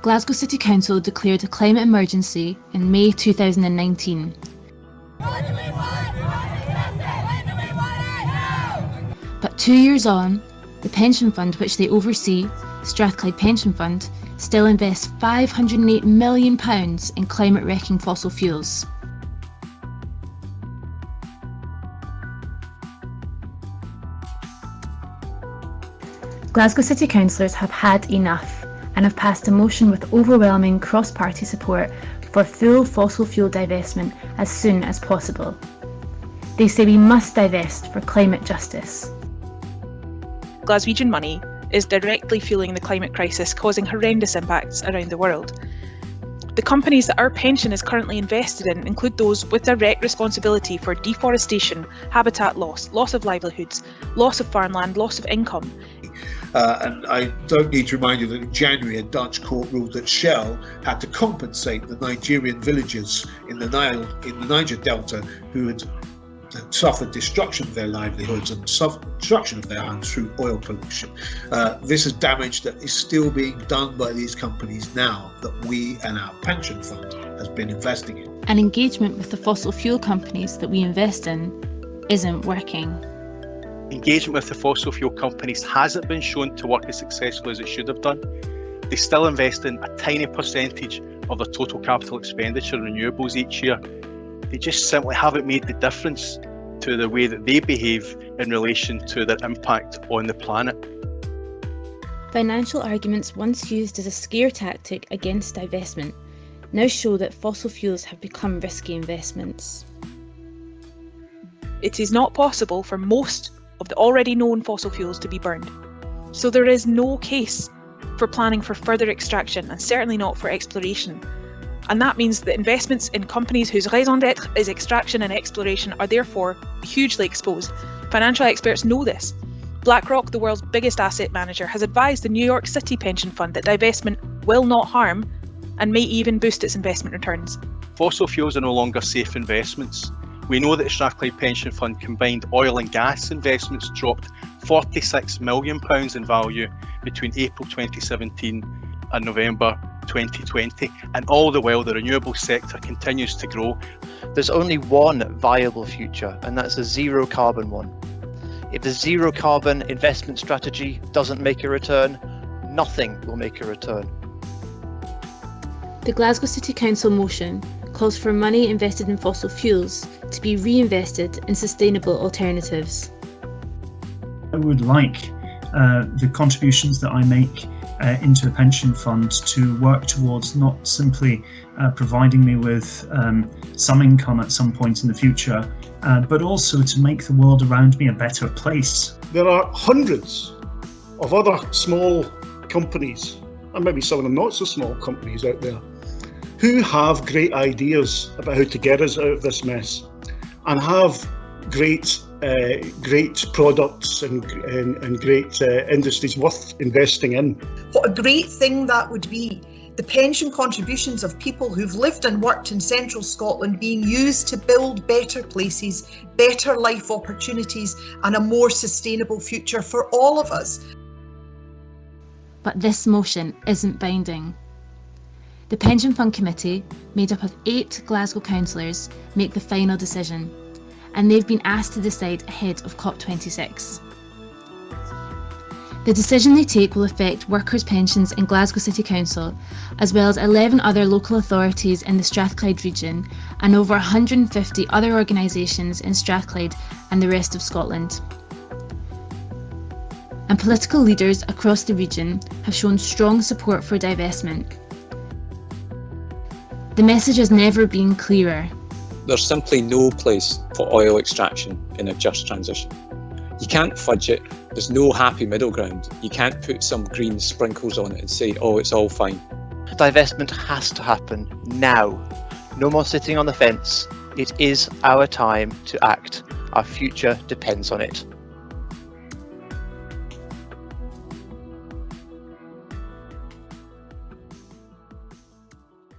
Glasgow City Council declared a climate emergency in May 2019. But 2 years on, the pension fund which they oversee, Strathclyde Pension Fund, still invests £508 million in climate-wrecking fossil fuels. Glasgow City Councillors have had enough and have passed a motion with overwhelming cross-party support for full fossil fuel divestment as soon as possible. They say we must divest for climate justice. Glaswegian money is directly fueling the climate crisis, causing horrendous impacts around the world. The companies that our pension is currently invested in include those with direct responsibility for deforestation, habitat loss, loss of livelihoods, loss of farmland, loss of income. And I don't need to remind you that in January a Dutch court ruled that Shell had to compensate the Nigerian villagers in the Niger Delta who had suffered destruction of their livelihoods and destruction of their homes through oil pollution. This is damage that is still being done by these companies now that we and our pension fund has been investing in. And engagement with the fossil fuel companies that we invest in isn't working. Engagement with the fossil fuel companies hasn't been shown to work as successfully as it should have done. They still invest in a tiny percentage of their total capital expenditure in renewables each year. They just simply haven't made the difference to the way that they behave in relation to their impact on the planet. Financial arguments once used as a scare tactic against divestment now show that fossil fuels have become risky investments. It is not possible for most of the already known fossil fuels to be burned. So there is no case for planning for further extraction, and certainly not for exploration. And that means that investments in companies whose raison d'etre is extraction and exploration are therefore hugely exposed. Financial experts know this. BlackRock, the world's biggest asset manager, has advised the New York City Pension Fund that divestment will not harm and may even boost its investment returns. Fossil fuels are no longer safe investments. We know that the Strathclyde Pension Fund combined oil and gas investments dropped £46 million in value between April 2017 and November 2020, and all the while the renewable sector continues to grow. There's only one viable future, and that's a zero carbon one. If the zero carbon investment strategy doesn't make a return, nothing will make a return. The Glasgow City Council motion calls for money invested in fossil fuels to be reinvested in sustainable alternatives. I would like the contributions that I make into a pension fund to work towards not simply providing me with some income at some point in the future, but also to make the world around me a better place. There are hundreds of other small companies, and maybe some of them not so small companies out there, who have great ideas about how to get us out of this mess and have great products and great industries worth investing in. What a great thing that would be. The pension contributions of people who've lived and worked in central Scotland being used to build better places, better life opportunities and a more sustainable future for all of us. But this motion isn't binding. The Pension Fund Committee, made up of 8 Glasgow councillors, make the final decision, and they've been asked to decide ahead of COP26. The decision they take will affect workers' pensions in Glasgow City Council, as well as 11 other local authorities in the Strathclyde region and over 150 other organisations in Strathclyde and the rest of Scotland. And political leaders across the region have shown strong support for divestment. The message has never been clearer. There's simply no place for oil extraction in a just transition. You can't fudge it. There's no happy middle ground. You can't put some green sprinkles on it and say, oh, it's all fine. Divestment has to happen now. No more sitting on the fence. It is our time to act. Our future depends on it.